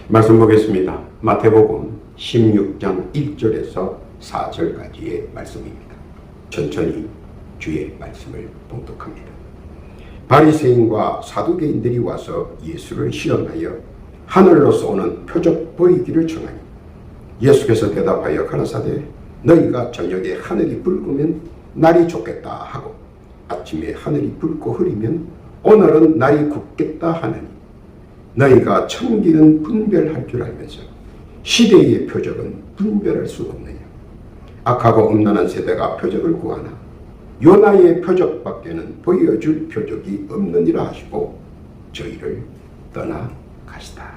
말씀 보겠습니다. 마태복음 16장 1절에서 4절까지의 말씀입니다. 천천히 주의 말씀을 봉독합니다. 바리새인과 사두개인들이 와서 예수를 시험하여 하늘로서 오는 표적 보이기를 청하니 예수께서 대답하여 가라사대 너희가 저녁에 하늘이 붉으면 날이 좋겠다 하고 아침에 하늘이 붉고 흐리면 오늘은 날이 굳겠다 하느니 너희가 천기는 분별할 줄 알면서 시대의 표적은 분별할 수 없느냐. 악하고 음란한 세대가 표적을 구하나 요나의 표적밖에는 보여줄 표적이 없느니라 하시고 저희를 떠나가시다.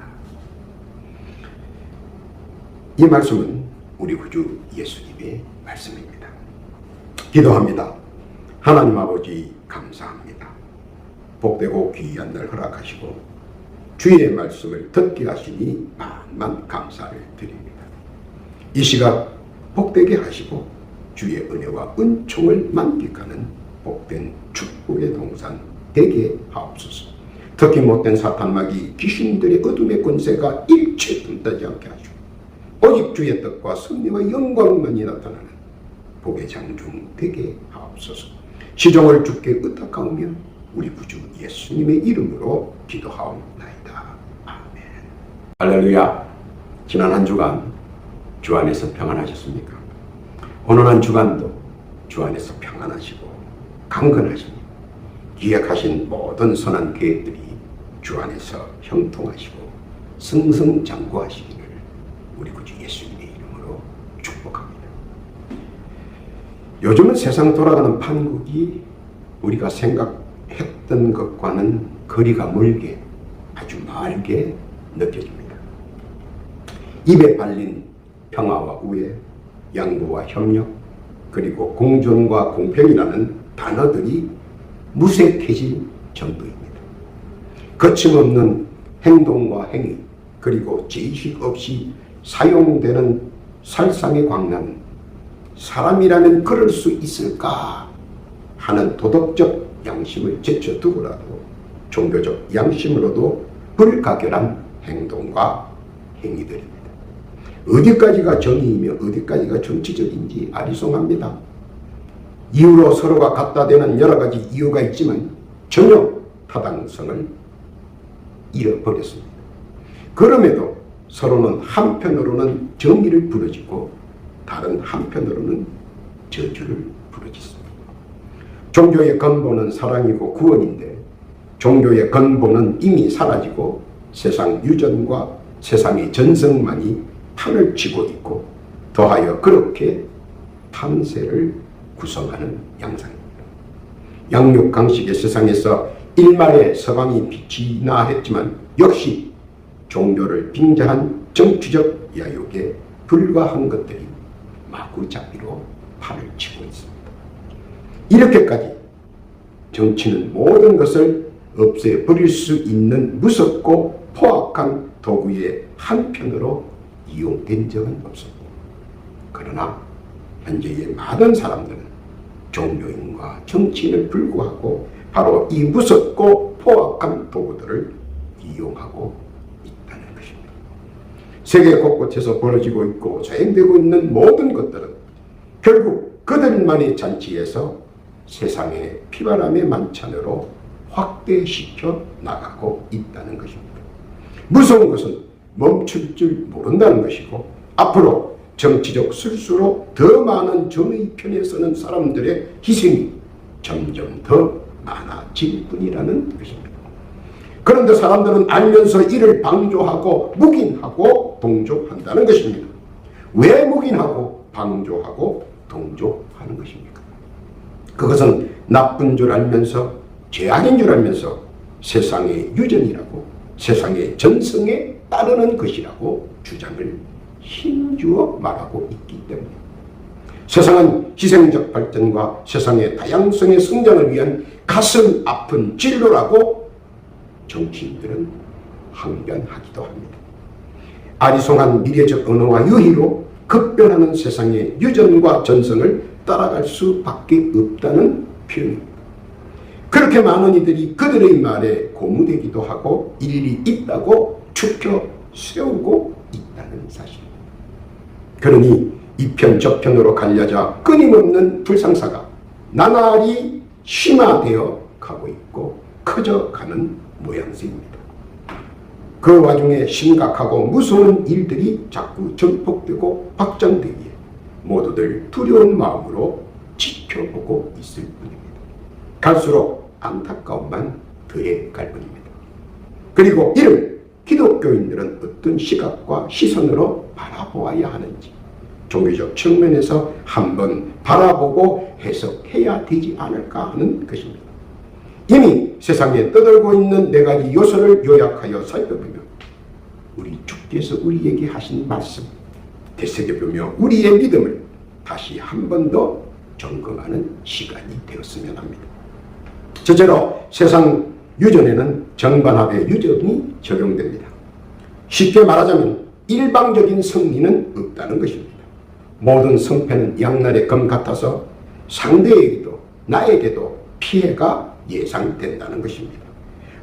이 말씀은 우리 구주 예수님의 말씀입니다. 기도합니다. 하나님 아버지 감사합니다. 복되고 귀한 날 허락하시고 주의 말씀을 듣게 하시니 만만 감사를 드립니다. 이 시각 복되게 하시고 주의 은혜와 은총을 만끽하는 복된 축복의 동산 되게 하옵소서. 특히 못된 사탄마귀 귀신들의 어둠의 권세가 일체 tum따지 않게 하시고 오직 주의 뜻과 승리와 영광만이 나타나는 복의 장중 되게 하옵소서. 시종을 주께 의탁하오며 우리 구주 예수님의 이름으로 기도하옵나이다. 아멘. 할렐루야. 지난 한 주간 주 안에서 평안하셨습니까? 오늘 한 주간도 주 안에서 평안하시고 강건하시니 기획하신 모든 선한 계획들이 주 안에서 형통하시고 승승장구하시기를 우리 구주 예수님의 이름으로 축복합니다. 요즘은 세상 돌아가는 판국이 우리가 생각했던 것과는 거리가 멀게 아주 멀게 느껴집니다. 입에 발린 평화와 우애, 양보와 협력, 그리고 공존과 공평이라는 단어들이 무색해질 정도입니다. 거침없는 행동과 행위, 그리고 제의식 없이 사용되는 살상의 광란, 사람이라면 그럴 수 있을까 하는 도덕적 양심을 제쳐두고라도 종교적 양심으로도 불가결한 행동과 행위들입니다. 어디까지가 정의이며 어디까지가 정치적인지 아리송합니다. 이유로 서로가 갖다 대는 여러 가지 이유가 있지만 전혀 타당성을 잃어버렸습니다. 그럼에도 서로는 한편으로는 정의를 부르짖고 다른 한편으로는 저주를 부르짖습니다. 종교의 근본은 사랑이고 구원인데 종교의 근본은 이미 사라지고 세상 유전과 세상의 전성만이 판을 치고 있고 더하여 그렇게 판세를 구성하는 양상입니다. 양육강식의 세상에서 일말의 서방이 빛이 나 했지만 역시 종교를 빙자한 정치적 야욕에 불과한 것들이 마구잡이로 판을 치고 있습니다. 이렇게까지 정치는 모든 것을 없애버릴 수 있는 무섭고 포악한 도구의 한편으로 이용된 적은 없었고 그러나 현재의 많은 사람들은 종교인과 정치인을 불구하고 바로 이 무섭고 포악한 도구들을 이용하고 있다는 것입니다. 세계 곳곳에서 벌어지고 있고 자행되고 있는 모든 것들은 결국 그들만의 잔치에서 세상의 피바람의 만찬으로 확대시켜 나가고 있다는 것입니다. 무서운 것은 멈출 줄 모른다는 것이고 앞으로 정치적 술수로 더 많은 정의 편에 서는 사람들의 희생이 점점 더 많아질 뿐이라는 것입니다. 그런데 사람들은 알면서 이를 방조하고 묵인하고 동조한다는 것입니다. 왜 묵인하고 방조하고 동조하는 것입니까? 그것은 나쁜 줄 알면서 죄악인 줄 알면서 세상의 유전이라고 세상의 전성에 따르는 것이라고 주장을 힘주어 말하고 있기 때문에 세상은 희생적 발전과 세상의 다양성의 성장을 위한 가슴 아픈 진로라고 정치인들은 항변하기도 합니다. 아리송한 미래적 언어와 유희로 급변하는 세상의 유전과 전성을 따라갈 수밖에 없다는 표현입니다. 그렇게 많은 이들이 그들의 말에 고무되기도 하고 일리 있다고 축혀 세우고 있다는 사실입니다. 그러니 이편 저편으로 갈려져 끊임없는 불상사가 나날이 심화되어 가고 있고 커져가는 모양새입니다. 그 와중에 심각하고 무서운 일들이 자꾸 전폭되고 확장되기에 모두들 두려운 마음으로 지켜보고 있을 뿐입니다. 갈수록 안타까움만 더해갈 뿐입니다. 그리고 이를 기독교인들은 어떤 시각과 시선으로 바라보아야 하는지 종교적 측면에서 한번 바라보고 해석해야 되지 않을까 하는 것입니다. 이미 세상에 떠돌고 있는 네 가지 요소를 요약하여 살펴보며 우리 주께서 우리에게 하신 말씀 되새겨보며 우리의 믿음을 다시 한 번 더 점검하는 시간이 되었으면 합니다. 첫째로 세상 유전에는 정반합의 유전이 적용됩니다. 쉽게 말하자면 일방적인 승리는 없다는 것입니다. 모든 성패는 양날의 검 같아서 상대에게도 나에게도 피해가 예상된다는 것입니다.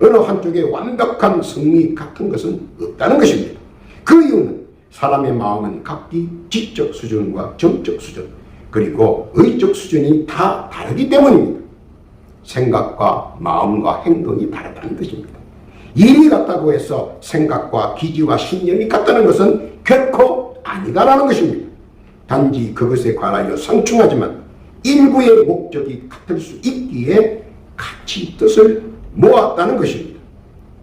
어느 한쪽에 완벽한 승리 같은 것은 없다는 것입니다. 그 이유는 사람의 마음은 각기 지적 수준과 정적 수준 그리고 의적 수준이 다 다르기 때문입니다. 생각과 마음과 행동이 다르다는 것입니다. 일이 같다고 해서 생각과 기지와 신념이 같다는 것은 결코 아니다라는 것입니다. 단지 그것에 관하여 상충하지만 일부의 목적이 같을 수 있기에 같이 뜻을 모았다는 것입니다.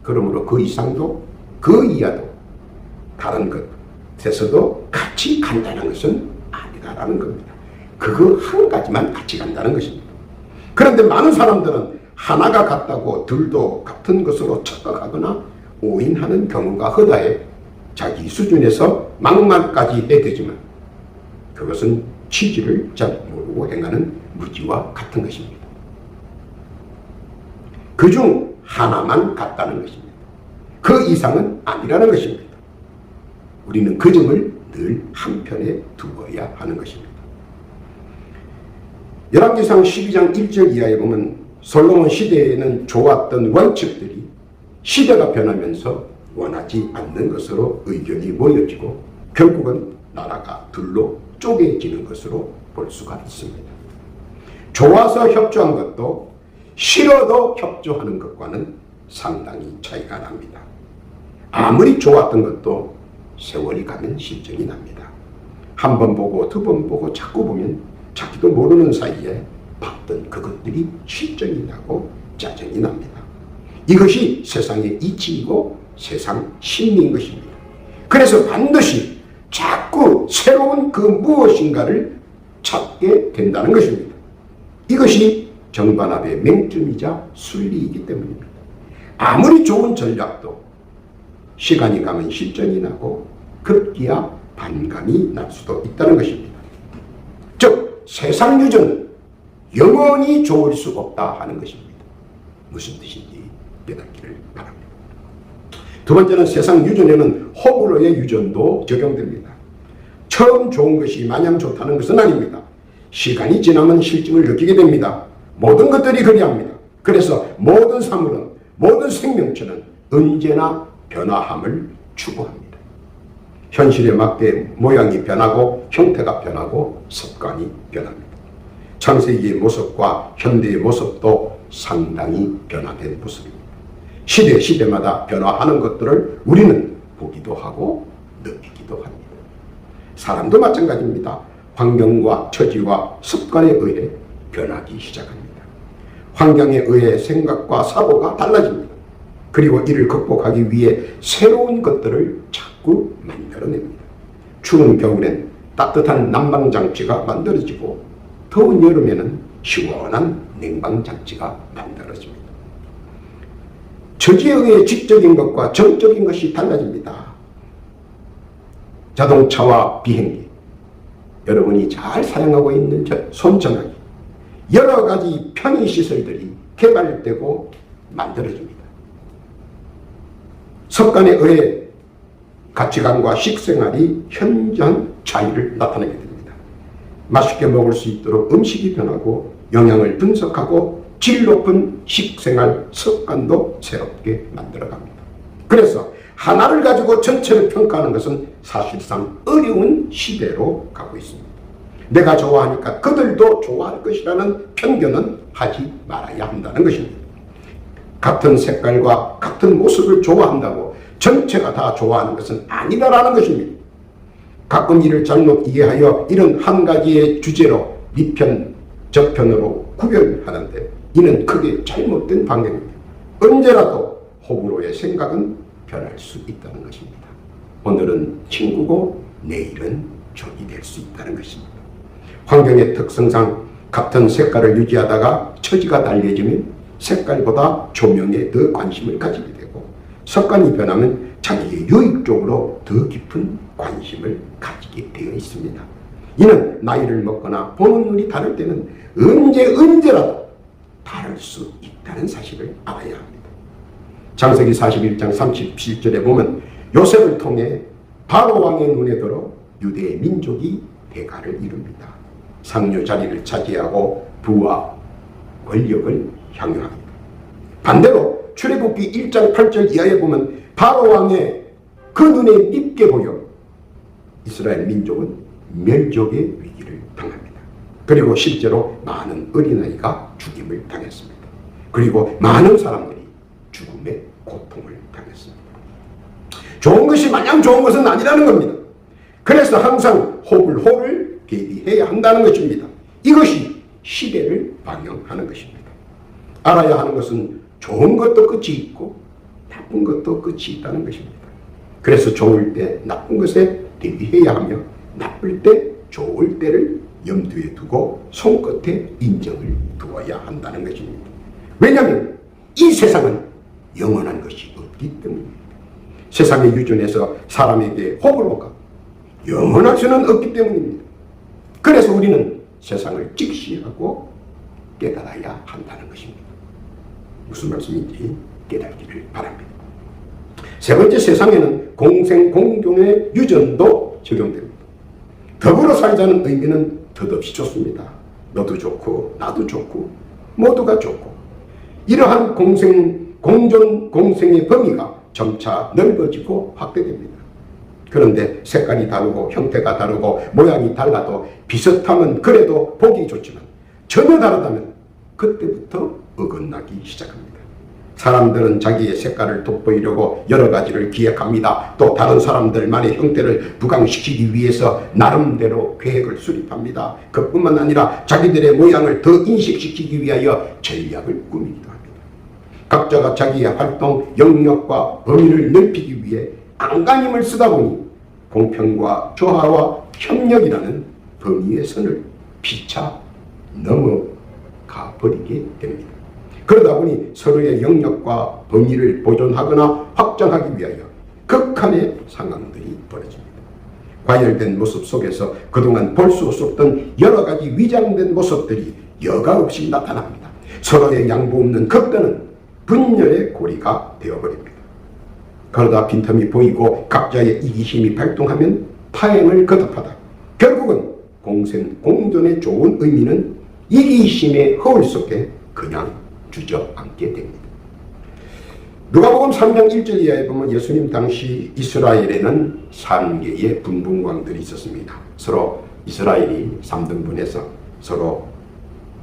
그러므로 그 이상도 그 이하도 다른 것에서도 같이 간다는 것은 아니다라는 겁니다. 그거 한 가지만 같이 간다는 것입니다. 그런데 많은 사람들은 하나가 같다고 둘도 같은 것으로 착각하거나 오인하는 경우가 허다해 자기 수준에서 막말까지 해대지만 그것은 취지를 잘 모르고 행하는 무지와 같은 것입니다. 그중 하나만 같다는 것입니다. 그 이상은 아니라는 것입니다. 우리는 그 점을 늘 한편에 두어야 하는 것입니다. 열왕기상 12장 1절 이하에 보면 솔로몬 시대에는 좋았던 원칙들이 시대가 변하면서 원하지 않는 것으로 의견이 모여지고 결국은 나라가 둘로 쪼개지는 것으로 볼 수가 있습니다. 좋아서 협조한 것도 싫어도 협조하는 것과는 상당히 차이가 납니다. 아무리 좋았던 것도 세월이 가면 실정이 납니다. 한 번 보고 두 번 보고 자꾸 보면 자기도 모르는 사이에 봤던 그것들이 실정이 나고 짜증이 납니다. 이것이 세상의 이치이고 세상 심리인 것입니다. 그래서 반드시 자꾸 새로운 그 무엇인가를 찾게 된다는 것입니다. 이것이 정반합의 맹점이자 순리이기 때문입니다. 아무리 좋은 전략도 시간이 가면 실정이 나고 급기야 반감이 날 수도 있다는 것입니다. 즉 세상 유전은 영원히 좋을 수 없다 하는 것입니다. 무슨 뜻인지 깨닫기를 바랍니다. 두 번째는 세상 유전에는 호불호의 유전도 적용됩니다. 처음 좋은 것이 마냥 좋다는 것은 아닙니다. 시간이 지나면 실증을 느끼게 됩니다. 모든 것들이 그리합니다. 그래서 모든 사물은 모든 생명체는 언제나 변화함을 추구합니다. 현실에 맞게 모양이 변하고 형태가 변하고 습관이 변합니다. 창세기의 모습과 현대의 모습도 상당히 변화된 모습입니다. 시대마다 변화하는 것들을 우리는 보기도 하고 느끼기도 합니다. 사람도 마찬가지입니다. 환경과 처지와 습관에 의해 변하기 시작합니다. 환경에 의해 생각과 사고가 달라집니다. 그리고 이를 극복하기 위해 새로운 것들을 자꾸 만들어냅니다. 추운 겨울엔 따뜻한 난방장치가 만들어지고 더운 여름에는 시원한 냉방장치가 만들어집니다. 처지에 의해 지적인 것과 정적인 것이 달라집니다. 자동차와 비행기, 여러분이 잘 사용하고 있는 손전화기, 여러 가지 편의시설들이 개발되고 만들어집니다. 습관에 의해 가치관과 식생활이 현저한 차이를 나타내게 됩니다. 맛있게 먹을 수 있도록 음식이 변하고 영양을 분석하고 질 높은 식생활 습관도 새롭게 만들어갑니다. 그래서 하나를 가지고 전체를 평가하는 것은 사실상 어려운 시대로 가고 있습니다. 내가 좋아하니까 그들도 좋아할 것이라는 편견은 하지 말아야 한다는 것입니다. 같은 색깔과 같은 모습을 좋아한다고 전체가 다 좋아하는 것은 아니다라는 것입니다. 가끔 이를 잘못 이해하여 이런 한 가지의 주제로 네 편, 저 편으로 구별하는데 이는 크게 잘못된 방향입니다. 언제라도 호불호의 생각은 변할 수 있다는 것입니다. 오늘은 친구고 내일은 적이 될 수 있다는 것입니다. 환경의 특성상 같은 색깔을 유지하다가 처지가 달라지면 색깔보다 조명에 더 관심을 가지게 되고 습관이 변하면 자기의 유익 쪽으로 더 깊은 관심을 가지게 되어 있습니다. 이는 나이를 먹거나 보는 눈이 다를 때는 언제라도 다를 수 있다는 사실을 알아야 합니다. 창세기 41장 37절에 보면 요셉을 통해 바로 왕의 눈에 들어 유대의 민족이 대가를 이룹니다. 상류 자리를 차지하고 부와 권력을 향유합니다. 반대로 출애굽기 1장 8절 이하에 보면 바로 왕의 그 눈에 밉게 보여 이스라엘 민족은 멸족의 위기를 당합니다. 그리고 실제로 많은 어린아이가 죽임을 당했습니다. 그리고 많은 사람들이 죽음의 고통을 당했습니다. 좋은 것이 마냥 좋은 것은 아니라는 겁니다. 그래서 항상 호불호를 대비해야 한다는 것입니다. 이것이 시대를 방영하는 것입니다. 알아야 하는 것은 좋은 것도 끝이 있고 나쁜 것도 끝이 있다는 것입니다. 그래서 좋을 때 나쁜 것에 대비해야 하며 나쁠 때 좋을 때를 염두에 두고 손끝에 인정을 두어야 한다는 것입니다. 왜냐하면 이 세상은 영원한 것이 없기 때문입니다. 세상에 유존해서 사람에게 호불호가 영원할 수는 없기 때문입니다. 그래서 우리는 세상을 직시하고 깨달아야 한다는 것입니다. 무슨 말씀인지 깨닫기를 바랍니다. 세 번째, 세상에는 공생공존의 유전도 적용됩니다. 더불어 살자는 의미는 덧없이 좋습니다. 너도 좋고 나도 좋고 모두가 좋고 이러한 공생의 범위가 점차 넓어지고 확대됩니다. 그런데 색깔이 다르고 형태가 다르고 모양이 달라도 비슷하면 그래도 보기 좋지만 전혀 다르다면 그때부터 어긋나기 시작합니다. 사람들은 자기의 색깔을 돋보이려고 여러 가지를 기획합니다. 또 다른 사람들만의 형태를 부각시키기 위해서 나름대로 계획을 수립합니다. 그뿐만 아니라 자기들의 모양을 더 인식시키기 위하여 전략을 꾸미기도 합니다. 각자가 자기의 활동 영역과 범위를 넓히기 위해 안간힘을 쓰다 보니 공평과 조화와 협력이라는 범위의 선을 피차 넘어가 버리게 됩니다. 그러다 보니 서로의 영역과 범위를 보존하거나 확장하기 위하여 극한의 상황들이 벌어집니다. 과열된 모습 속에서 그동안 볼 수 없었던 여러 가지 위장된 모습들이 여과 없이 나타납니다. 서로의 양보 없는 극단은 분열의 고리가 되어버립니다. 그러다 빈틈이 보이고 각자의 이기심이 발동하면 파행을 거듭하다 결국은 공생공존의 좋은 의미는 이기심의 허울 속에 그냥 주저앉게 됩니다. 누가복음 3장 1절 이하에 보면 예수님 당시 이스라엘에는 3개의 분봉왕들이 있었습니다. 서로 이스라엘이 3등분해서 서로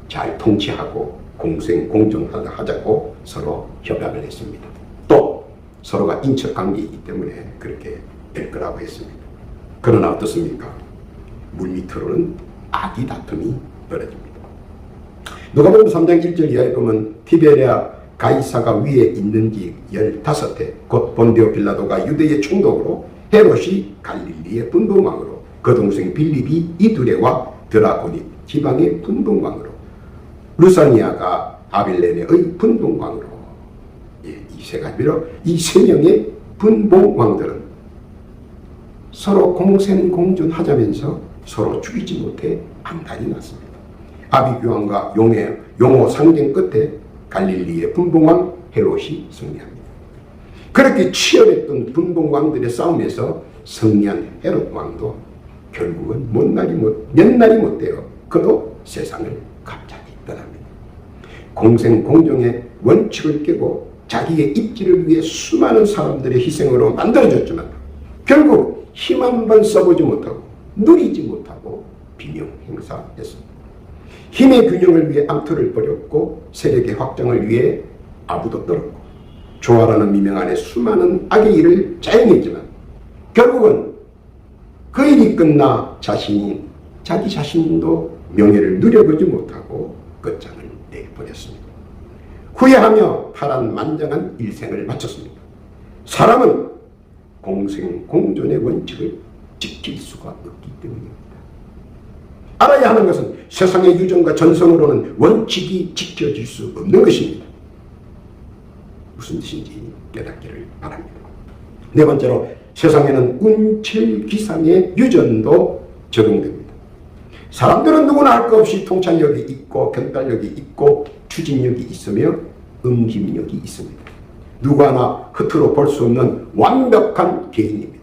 잘 통치하고 공생공존하자고 서로 협약을 했습니다. 또 서로가 인척관계이기 때문에 그렇게 될 거라고 했습니다. 그러나 어떻습니까? 물밑으로는 악의 다툼이 벌어집니다. 누가복음 3장 1절 이하에 보면 티베리아 가이사가 위에 있는지 15해 곧 본디오 빌라도가 유대의 총독으로 헤롯이 갈릴리의 분봉왕으로 그 동생 빌립이 이두레와 드라고니 지방의 분봉왕으로 루사니아가 아빌레네의 분봉왕으로 이 세 가지로 이 세 명의 분봉왕들은 서로 공생공존하자면서 서로 죽이지 못해 암탈이 났습니다. 아비규환과 용호 상쟁 끝에 갈릴리의 분봉왕 헤롯이 승리합니다. 그렇게 치열했던 분봉왕들의 싸움에서 승리한 헤롯 왕도 결국은 몇 날이 못 되어 그도 세상을 갑자기 떠납니다. 공생공존의 원칙을 깨고 자기의 입지를 위해 수많은 사람들의 희생으로 만들어졌지만 결국 힘 한 번 써보지 못하고 누리지 못하고 비명 행사했습니다. 힘의 균형을 위해 암투를 벌였고 세력의 확장을 위해 아부도 떨었고 조화라는 미명 안에 수많은 악의 일을 자행했지만 결국은 그 일이 끝나 자기 자신도 명예를 누려보지 못하고 끝장을 내버렸습니다. 후회하며 파란만장한 일생을 마쳤습니다. 사람은 공생공존의 원칙을 지킬 수가 없기 때문입니다. 알아야 하는 것은 세상의 유전과 전성으로는 원칙이 지켜질 수 없는 것입니다. 무슨 뜻인지 깨닫기를 바랍니다. 네 번째로 세상에는 운칠기상의 유전도 적용됩니다. 사람들은 누구나 할 것 없이 통찰력이 있고 견달력이 있고 추진력이 있으며 응집력이 있습니다. 누구 하나 흐트러 볼 수 없는 완벽한 개인입니다.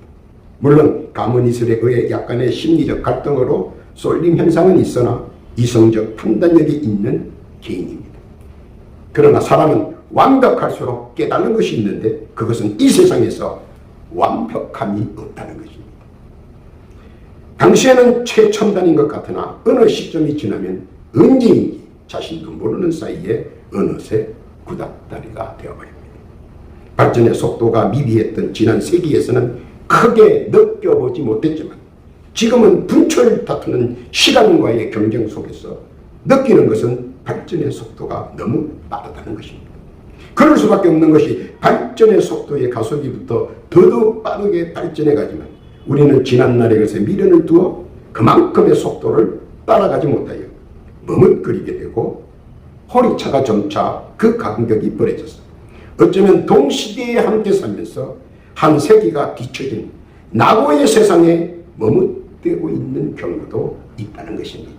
물론 가문이슬에 의해 약간의 심리적 갈등으로 쏠림 현상은 있으나 이성적 판단력이 있는 개인입니다. 그러나 사람은 완벽할수록 깨닫는 것이 있는데 그것은 이 세상에서 완벽함이 없다는 것입니다. 당시에는 최첨단인 것 같으나 어느 시점이 지나면 언제인지 자신도 모르는 사이에 어느새 구닥다리가 되어버립니다. 발전의 속도가 미비했던 지난 세기에서는 크게 느껴보지 못했지만 지금은 분초를 다투는 시간과의 경쟁 속에서 느끼는 것은 발전의 속도가 너무 빠르다는 것입니다. 그럴 수밖에 없는 것이 발전의 속도의 가속이부터 더더욱 빠르게 발전해 가지만 우리는 지난날의 것에 미련을 두어 그만큼의 속도를 따라가지 못하여 머뭇거리게 되고 허리차가 점차 그 간격이 벌어졌어. 어쩌면 동시대에 함께 살면서 한 세기가 뒤처진 낙오의 세상에 머뭇대고 있는 경우도 있다는 것입니다.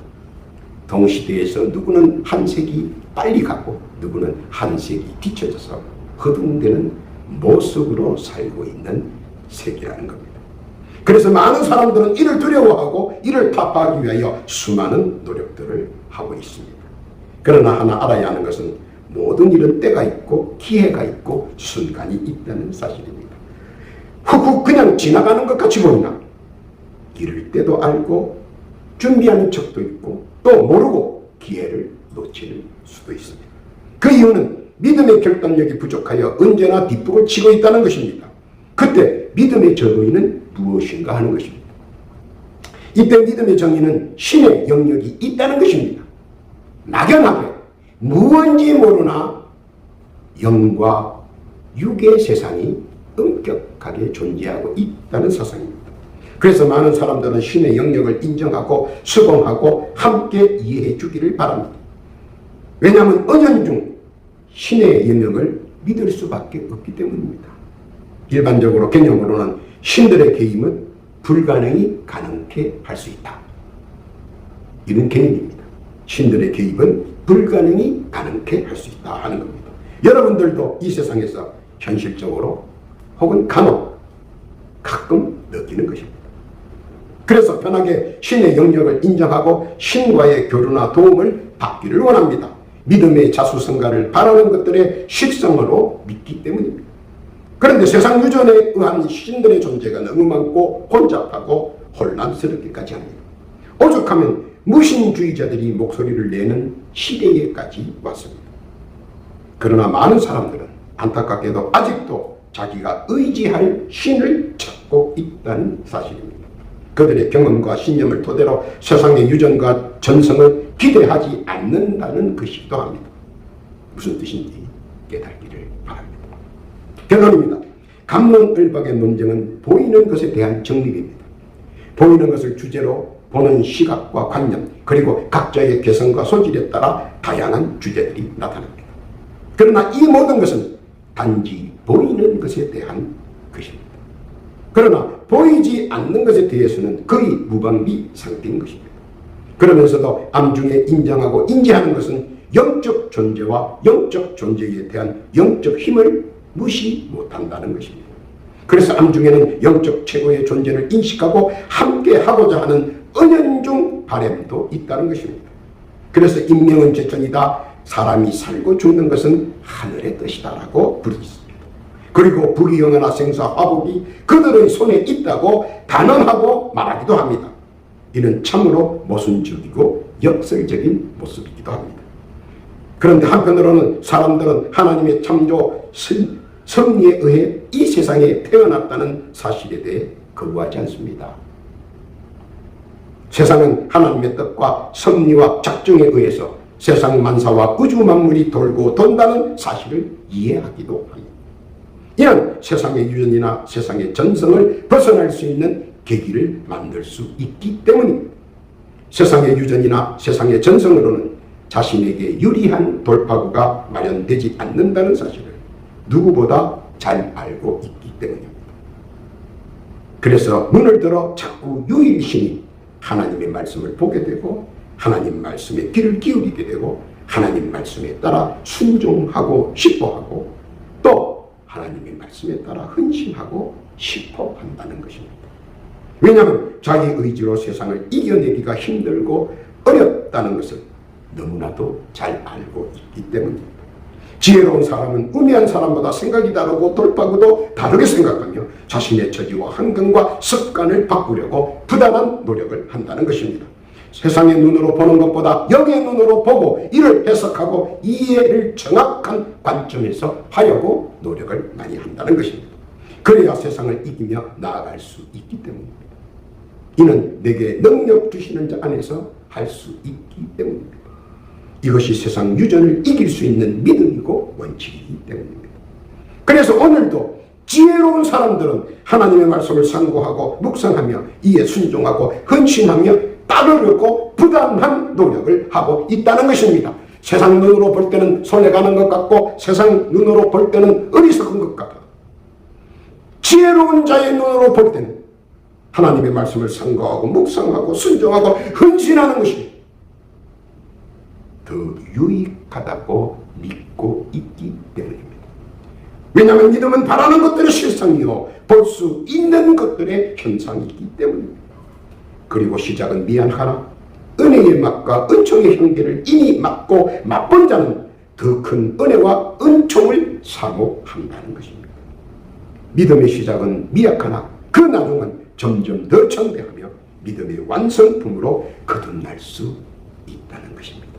동시대에서 누구는 한 세기 빨리 가고 누구는 한 세기 뒤처져서 허둥대는 모습으로 살고 있는 세계라는 겁니다. 그래서 많은 사람들은 이를 두려워하고 이를 타파하기 위하여 수많은 노력들을 하고 있습니다. 그러나 하나 알아야 하는 것은 모든 일은 때가 있고 기회가 있고 순간이 있다는 사실입니다. 훅훅 그냥 지나가는 것 같이 보이나 이럴 때도 알고 준비하는 척도 있고 또 모르고 기회를 놓칠 수도 있습니다. 그 이유는 믿음의 결단력이 부족하여 언제나 뒷북을 치고 있다는 것입니다. 그때 믿음의 정의는 무엇인가 하는 것입니다. 이때 믿음의 정의는 신의 영역이 있다는 것입니다. 막연하게 무언지 모르나 영과 육의 세상이 엄격하게 존재하고 있다는 사상입니다. 그래서 많은 사람들은 신의 영역을 인정하고 수긍하고 함께 이해해 주기를 바랍니다. 왜냐하면 은연중 신의 영역을 믿을 수밖에 없기 때문입니다. 일반적으로 개념으로는 신들의 개입은 불가능이 가능케 할 수 있다. 이런 개념입니다. 신들의 개입은 불가능이 가능케 할 수 있다 하는 겁니다. 여러분들도 이 세상에서 현실적으로 혹은 간혹 가끔 느끼는 것입니다. 그래서 편하게 신의 영역을 인정하고 신과의 교류나 도움을 받기를 원합니다. 믿음의 자수성가를 바라는 것들의 실성으로 믿기 때문입니다. 그런데 세상 유전에 의한 신들의 존재가 너무 많고 혼잡하고 혼란스럽기까지 합니다. 오죽하면 무신주의자들이 목소리를 내는 시대에까지 왔습니다. 그러나 많은 사람들은 안타깝게도 아직도 자기가 의지할 신을 찾고 있다는 사실입니다. 그들의 경험과 신념을 토대로 세상의 유전과 전성을 기대하지 않는다는 것이기도 합니다. 무슨 뜻인지 깨닫기를 바랍니다. 결론입니다. 갑론을박의 논쟁은 보이는 것에 대한 정립입니다. 보이는 것을 주제로 보는 시각과 관념 그리고 각자의 개성과 소질에 따라 다양한 주제들이 나타납니다. 그러나 이 모든 것은 단지 보이는 것에 대한 것입니다. 그러나 보이지 않는 것에 대해서는 거의 무방비 상태인 것입니다. 그러면서도 암중에 인정하고 인지하는 것은 영적 존재와 영적 존재에 대한 영적 힘을 무시 못한다는 것입니다. 그래서 암중에는 영적 최고의 존재를 인식하고 함께 하고자 하는 은연중 바램도 있다는 것입니다. 그래서 인명은 제천이다. 사람이 살고 죽는 것은 하늘의 뜻이다라고 부르겠습니다. 그리고 부귀영화나 생사 화복이 그들의 손에 있다고 단언하고 말하기도 합니다. 이는 참으로 모순적이고 역설적인 모습이기도 합니다. 그런데 한편으로는 사람들은 하나님의 창조 섭리에 의해 이 세상에 태어났다는 사실에 대해 거부하지 않습니다. 세상은 하나님의 뜻과 섭리와 작정에 의해서 세상 만사와 우주 만물이 돌고 돈다는 사실을 이해하기도 합니다. 이는 세상의 유전이나 세상의 전성을 벗어날 수 있는 계기를 만들 수 있기 때문입니다. 세상의 유전이나 세상의 전성으로는 자신에게 유리한 돌파구가 마련되지 않는다는 사실을 누구보다 잘 알고 있기 때문입니다. 그래서 눈을 들어 자꾸 유일신이 하나님의 말씀을 보게 되고 하나님 말씀에 귀를 기울이게 되고 하나님 말씀에 따라 순종하고 싶어하고 또 하나님의 말씀에 따라 헌신하고 싶어 한다는 것입니다. 왜냐하면 자기 의지로 세상을 이겨내기가 힘들고 어렵다는 것을 너무나도 잘 알고 있기 때문입니다. 지혜로운 사람은 우매한 사람보다 생각이 다르고 돌파구도 다르게 생각하며 자신의 처지와 환경과 습관을 바꾸려고 부단한 노력을 한다는 것입니다. 세상의 눈으로 보는 것보다 영의 눈으로 보고 이를 해석하고 이해를 정확한 관점에서 하려고 노력을 많이 한다는 것입니다. 그래야 세상을 이기며 나아갈 수 있기 때문입니다. 이는 내게 능력 주시는 자 안에서 할 수 있기 때문입니다. 이것이 세상 유전을 이길 수 있는 믿음이고 원칙이기 때문입니다. 그래서 오늘도 지혜로운 사람들은 하나님의 말씀을 상고하고 묵상하며 이에 순종하고 헌신하며 따르려고 부단한 노력을 하고 있다는 것입니다. 세상 눈으로 볼 때는 손해가는 것 같고 세상 눈으로 볼 때는 어리석은 것 같아. 지혜로운 자의 눈으로 볼 때는 하나님의 말씀을 상고하고 묵상하고 순종하고 헌신하는 것이 더 유익하다고 믿고 있기 때문입니다. 왜냐하면 믿음은 바라는 것들의 실상이요 볼 수 있는 것들의 현상이기 때문입니다. 그리고 시작은 미안하나 은혜의 맛과 은총의 향기를 이미 맛고 맛본 자는 더 큰 은혜와 은총을 사모한다는 것입니다. 믿음의 시작은 미약하나 그 나중은 점점 더 창대하며 믿음의 완성품으로 거듭날 수 있다는 것입니다.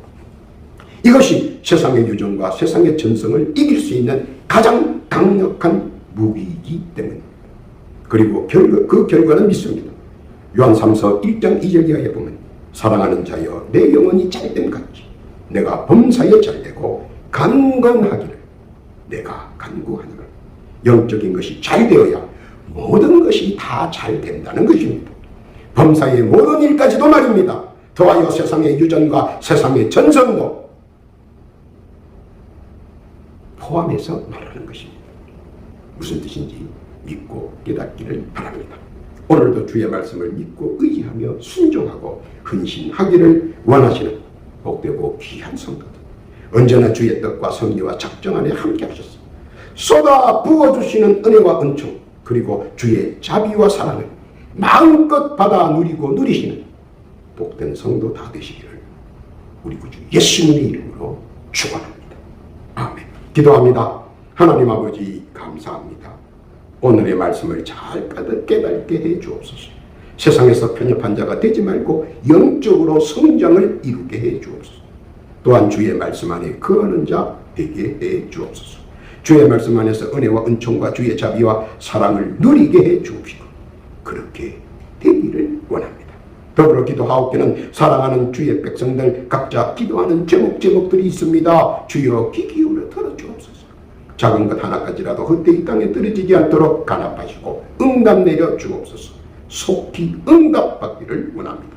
이것이 세상의 유전과 세상의 전성을 이길 수 있는 가장 강력한 무기이기 때문입니다. 그리고 그 결과는 믿습니다. 요한 3서 1장 2절 이하에 보면 사랑하는 자여 내 영혼이 잘됨 같이 내가 범사에 잘되고 강건하기를 내가 간구하노라. 영적인 것이 잘되어야 모든 것이 다 잘된다는 것입니다. 범사의 모든 일까지도 말입니다. 더하여 세상의 유전과 세상의 전성도 포함해서 말하는 것입니다. 무슨 뜻인지 믿고 깨닫기를 바랍니다. 오늘도 주의 말씀을 믿고 의지하며 순종하고 헌신하기를 원하시는 복되고 귀한 성도들, 언제나 주의 뜻과 섭리와 작정 안에 함께 하셨습니다. 쏟아 부어주시는 은혜와 은총 그리고 주의 자비와 사랑을 마음껏 받아 누리고 누리시는 복된 성도 다 되시기를 우리 구주 예수님의 이름으로 축원합니다. 아멘. 기도합니다. 하나님 아버지 감사합니다. 오늘의 말씀을 잘 깨닫게 해 주옵소서. 세상에서 편협한 자가 되지 말고 영적으로 성장을 이루게 해 주옵소서. 또한 주의 말씀 안에 거하는 자 되게 해 주옵소서. 주의 말씀 안에서 은혜와 은총과 주의 자비와 사랑을 누리게 해 주옵시고 그렇게 되기를 원합니다. 더불어 기도하옵기는 사랑하는 주의 백성들 각자 기도하는 제목들이 있습니다. 주여 귀 기울여 들어주옵소서. 작은 것 하나까지라도 헛되이 땅에 떨어지지 않도록 간합하시고 응답 내려 주옵소서. 속히 응답받기를 원합니다.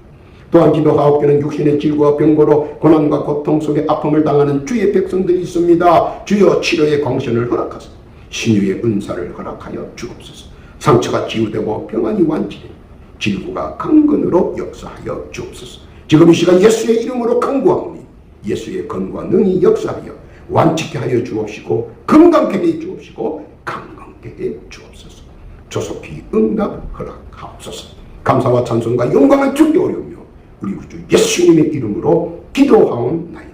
또한 기도하옵기는 육신의 질과 병고로 고난과 고통 속에 아픔을 당하는 주의 백성들이 있습니다. 주여 치료의 광선을 허락하사 신유의 은사를 허락하여 주옵소서. 상처가 치유되고 평안이 완치되고 질구가 강건으로 역사하여 주옵소서. 지금 이 시간 예수의 이름으로 간구하오니 예수의 건과 능히 역사하여 완치케 하여 주옵시고 건강케 해 주옵시고 강건케 해 주옵소서. 조속히 응답 허락하옵소서. 감사와 찬송과 영광을 주께 올리오며 우리 구주 예수님의 이름으로 기도하옵나이다.